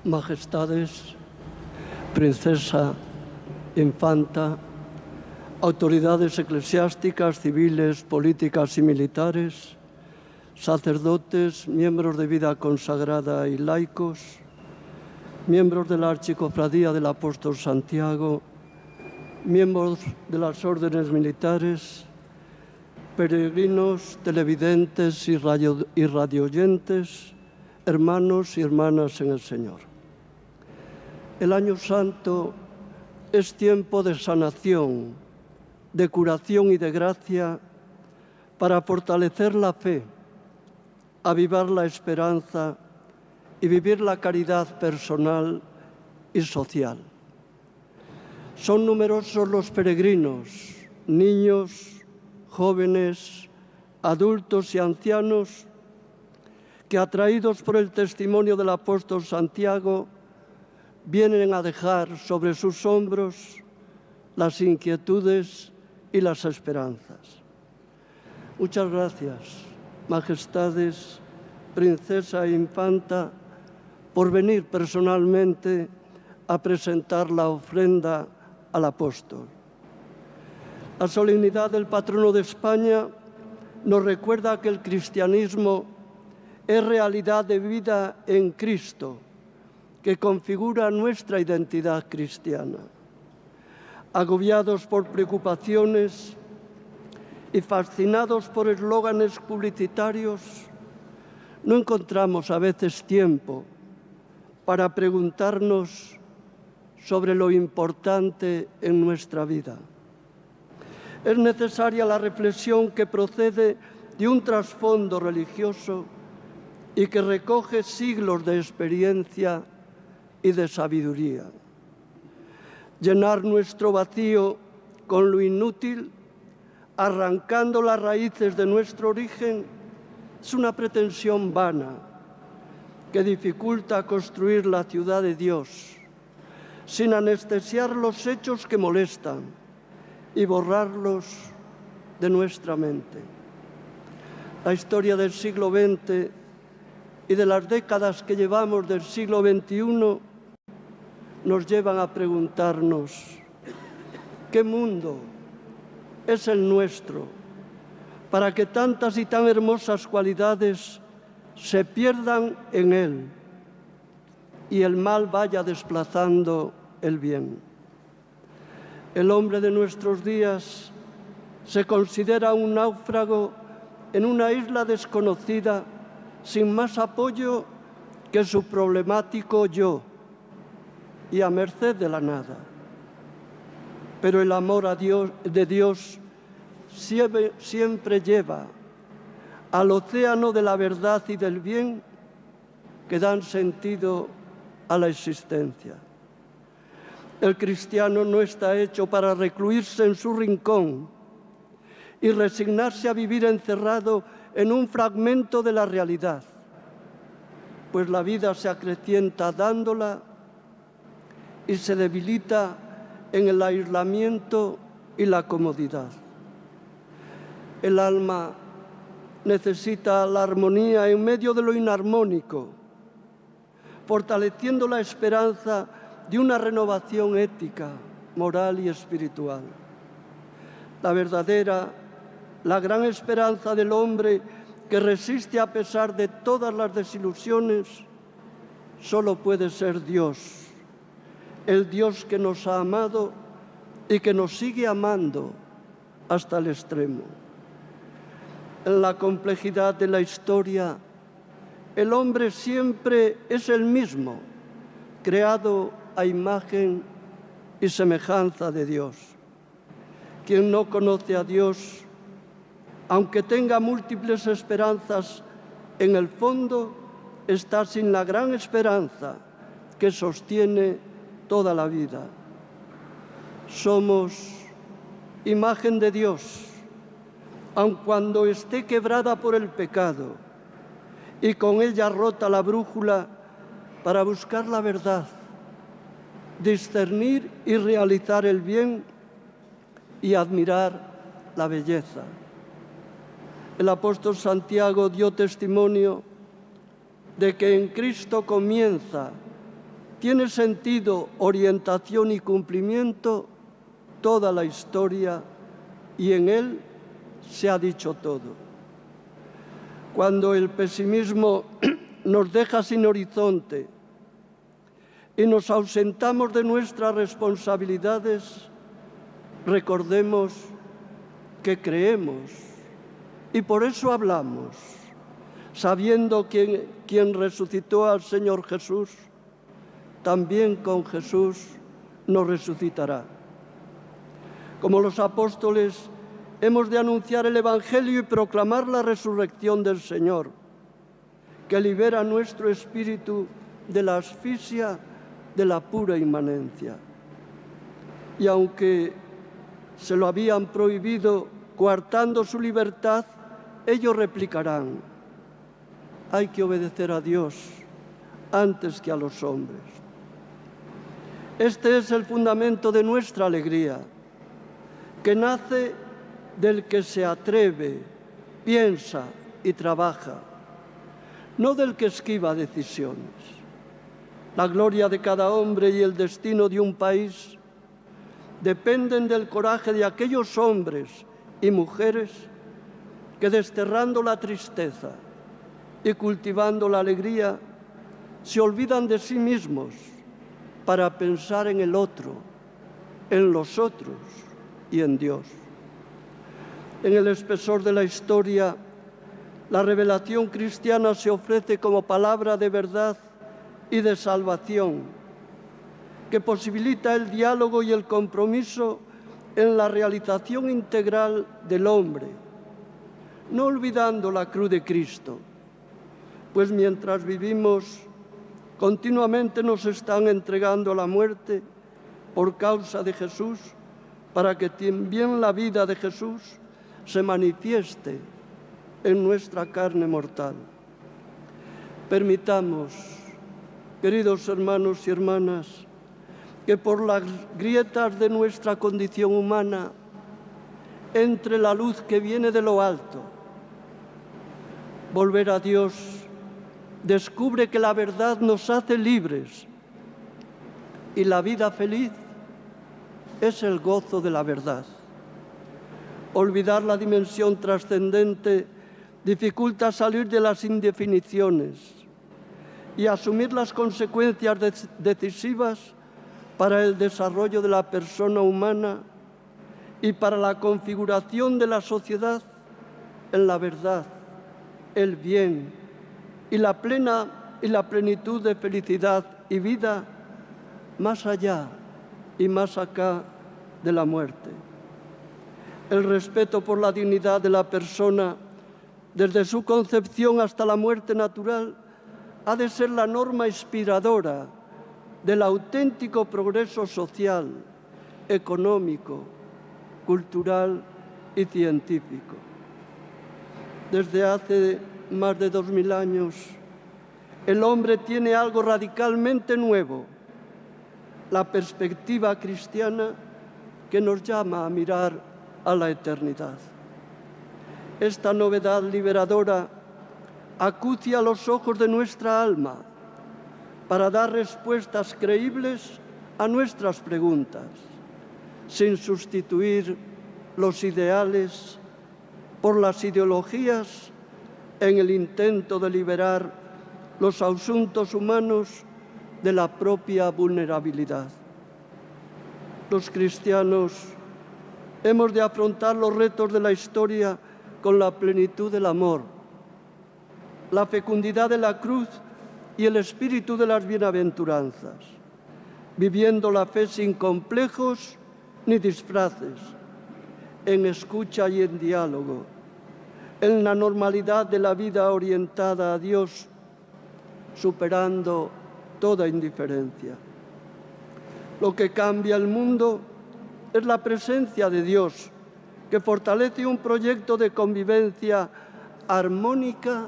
Majestades, princesa, infanta, autoridades eclesiásticas, civiles, políticas y militares, sacerdotes, miembros de vida consagrada y laicos, miembros de la Archicofradía del Apóstol Santiago, miembros de las órdenes militares, peregrinos, televidentes y radioyentes, hermanos y hermanas en el Señor. El Año Santo es tiempo de sanación, de curación y de gracia para fortalecer la fe, avivar la esperanza y vivir la caridad personal y social. Son numerosos los peregrinos, niños, jóvenes, adultos y ancianos que, atraídos por el testimonio del apóstol Santiago, vienen a dejar sobre sus hombros las inquietudes y las esperanzas. Muchas gracias, majestades, princesa e infanta, por venir personalmente a presentar la ofrenda al apóstol. La solemnidad del patrono de España nos recuerda que el cristianismo es realidad de vida en Cristo, que configura nuestra identidad cristiana. Agobiados por preocupaciones y fascinados por eslóganes publicitarios, no encontramos a veces tiempo para preguntarnos sobre lo importante en nuestra vida. Es necesaria la reflexión que procede de un trasfondo religioso y que recoge siglos de experiencia y de sabiduría. Llenar nuestro vacío con lo inútil, arrancando las raíces de nuestro origen, es una pretensión vana que dificulta construir la ciudad de Dios, sin anestesiar los hechos que molestan y borrarlos de nuestra mente. La historia del siglo XX y de las décadas que llevamos del siglo XXI nos llevan a preguntarnos: ¿qué mundo es el nuestro para que tantas y tan hermosas cualidades se pierdan en él y el mal vaya desplazando el bien? El hombre de nuestros días se considera un náufrago en una isla desconocida, sin más apoyo que su problemático yo y a merced de la nada. Pero el amor de Dios siempre lleva al océano de la verdad y del bien que dan sentido a la existencia. El cristiano no está hecho para recluirse en su rincón y resignarse a vivir encerrado en un fragmento de la realidad, pues la vida se acrecienta dándola y se debilita en el aislamiento y la comodidad. El alma necesita la armonía en medio de lo inarmónico, fortaleciendo la esperanza de una renovación ética, moral y espiritual. La gran esperanza del hombre que resiste a pesar de todas las desilusiones, solo puede ser Dios, el Dios que nos ha amado y que nos sigue amando hasta el extremo. En la complejidad de la historia, el hombre siempre es el mismo, creado a imagen y semejanza de Dios. Quien no conoce a Dios, aunque tenga múltiples esperanzas, en el fondo está sin la gran esperanza que sostiene toda la vida. Somos imagen de Dios, aun cuando esté quebrada por el pecado y con ella rota la brújula para buscar la verdad, discernir y realizar el bien y admirar la belleza. El apóstol Santiago dio testimonio de que en Cristo comienza, tiene sentido, orientación y cumplimiento toda la historia, y en Él se ha dicho todo. Cuando el pesimismo nos deja sin horizonte y nos ausentamos de nuestras responsabilidades, recordemos que creemos y por eso hablamos, sabiendo que quien resucitó al Señor Jesús, también con Jesús nos resucitará. Como los apóstoles, hemos de anunciar el Evangelio y proclamar la resurrección del Señor, que libera nuestro espíritu de la asfixia de la pura inmanencia. Y aunque se lo habían prohibido coartando su libertad, ellos replicarán: hay que obedecer a Dios antes que a los hombres. Este es el fundamento de nuestra alegría, que nace del que se atreve, piensa y trabaja, no del que esquiva decisiones. La gloria de cada hombre y el destino de un país dependen del coraje de aquellos hombres y mujeres que, desterrando la tristeza y cultivando la alegría, se olvidan de sí mismos para pensar en el otro, en los otros y en Dios. En el espesor de la historia, la revelación cristiana se ofrece como palabra de verdad y de salvación, que posibilita el diálogo y el compromiso en la realización integral del hombre, no olvidando la cruz de Cristo, pues mientras vivimos, continuamente nos están entregando a la muerte por causa de Jesús, para que también la vida de Jesús se manifieste en nuestra carne mortal. Permitamos, queridos hermanos y hermanas, que por las grietas de nuestra condición humana entre la luz que viene de lo alto. Volver a Dios descubre que la verdad nos hace libres y la vida feliz es el gozo de la verdad. Olvidar la dimensión trascendente dificulta salir de las indefiniciones y asumir las consecuencias decisivas para el desarrollo de la persona humana y para la configuración de la sociedad en la verdad, el bien y la plenitud de felicidad y vida más allá y más acá de la muerte. El respeto por la dignidad de la persona, desde su concepción hasta la muerte natural, ha de ser la norma inspiradora del auténtico progreso social, económico, cultural y científico. Desde hace más de 2000 años, el hombre tiene algo radicalmente nuevo, la perspectiva cristiana que nos llama a mirar a la eternidad. Esta novedad liberadora acucia los ojos de nuestra alma para dar respuestas creíbles a nuestras preguntas, sin sustituir los ideales por las ideologías en el intento de liberar los asuntos humanos de la propia vulnerabilidad. Los cristianos hemos de afrontar los retos de la historia con la plenitud del amor, la fecundidad de la cruz y el espíritu de las bienaventuranzas, viviendo la fe sin complejos ni disfraces, en escucha y en diálogo, en la normalidad de la vida orientada a Dios, superando toda indiferencia. Lo que cambia el mundo es la presencia de Dios, que fortalece un proyecto de convivencia armónica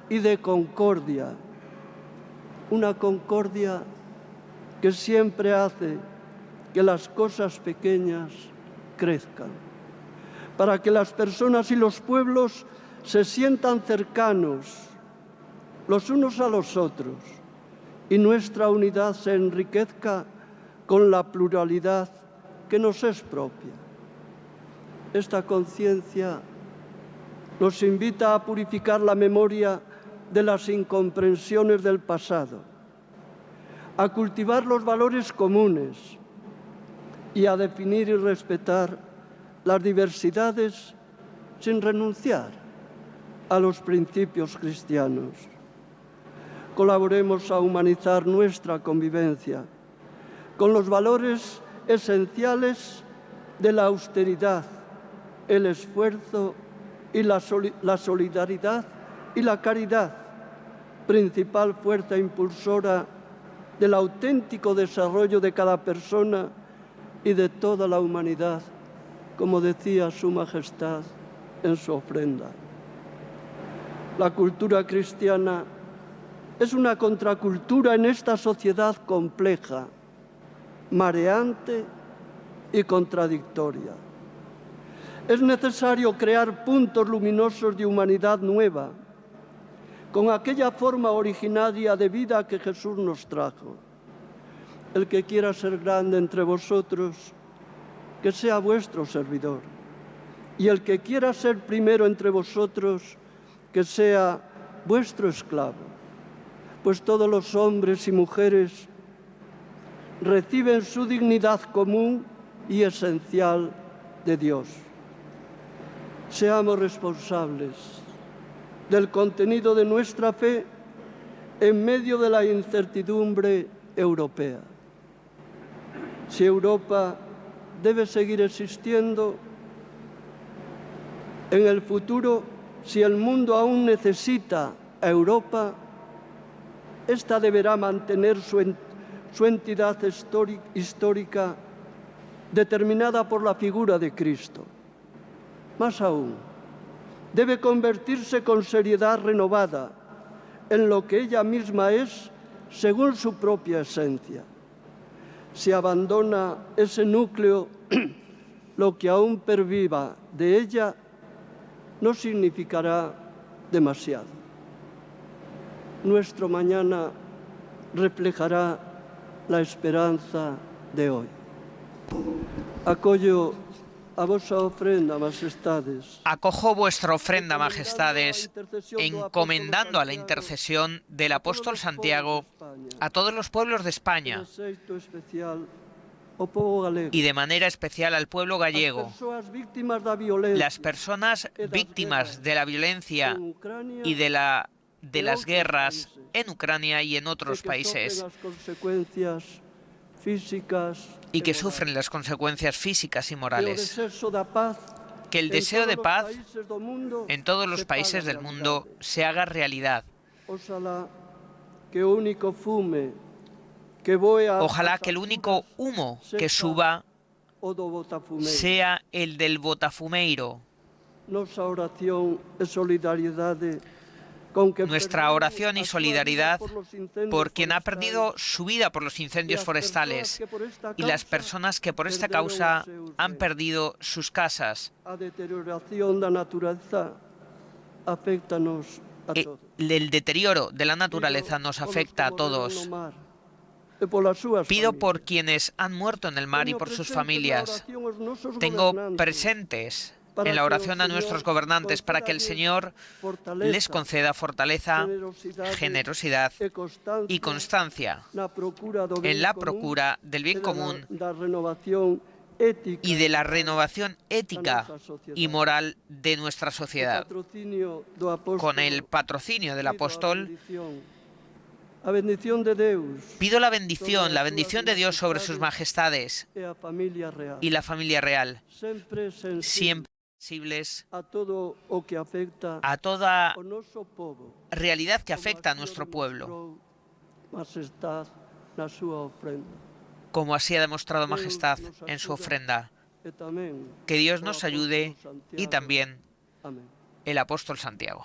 y de concordia. Una concordia que siempre hace que las cosas pequeñas crezcan, para que las personas y los pueblos se sientan cercanos, los unos a los otros y nuestra unidad se enriquezca con la pluralidad que nos es propia. Esta conciencia nos invita a purificar la memoria de las incomprensiones del pasado, a cultivar los valores comunes y a definir y respetar las diversidades sin renunciar a los principios cristianos. Colaboremos a humanizar nuestra convivencia con los valores esenciales de la austeridad, el esfuerzo y la solidaridad y la caridad, principal fuerza impulsora del auténtico desarrollo de cada persona y de toda la humanidad, como decía Su Majestad en su ofrenda. La cultura cristiana es una contracultura en esta sociedad compleja, mareante y contradictoria. Es necesario crear puntos luminosos de humanidad nueva, con aquella forma originaria de vida que Jesús nos trajo. El que quiera ser grande entre vosotros, que sea vuestro servidor. Y el que quiera ser primero entre vosotros, que sea vuestro esclavo. Pues todos los hombres y mujeres reciben su dignidad común y esencial de Dios. Seamos responsables del contenido de nuestra fe en medio de la incertidumbre europea. Si Europa debe seguir existiendo en el futuro, si el mundo aún necesita a Europa, esta deberá mantener su entidad histórica determinada por la figura de Cristo. Más aún, debe convertirse con seriedad renovada en lo que ella misma es según su propia esencia. Si abandona ese núcleo, lo que aún perviva de ella no significará demasiado. Nuestro mañana reflejará la esperanza de hoy. Acollo a vuestra ofrenda, majestades. Acojo vuestra ofrenda, majestades, encomendando a la intercesión del apóstol Santiago a todos los pueblos de España y de manera especial al pueblo gallego, las personas víctimas de la violencia y de las guerras en Ucrania y en otros países, y que sufren las consecuencias físicas y morales. Que el deseo de paz en todos los países del mundo se haga realidad. Ojalá que el único humo que suba sea el del botafumeiro. Nuestra oración y solidaridad por quien ha perdido su vida por los incendios forestales y las personas que por esta causa han perdido sus casas. El deterioro de la naturaleza nos afecta a todos. Pido por quienes han muerto en el mar y por sus familias. Tengo presentes en la oración a nuestros gobernantes para que el Señor les conceda fortaleza, generosidad y constancia en la procura del bien común y de la renovación ética y moral de nuestra sociedad. Con el patrocinio del apóstol, pido la bendición de Dios sobre sus majestades y la familia real, siempre sensibles a toda realidad que afecta a nuestro pueblo, como así ha demostrado Majestad en su ofrenda. Que Dios nos ayude y también el apóstol Santiago.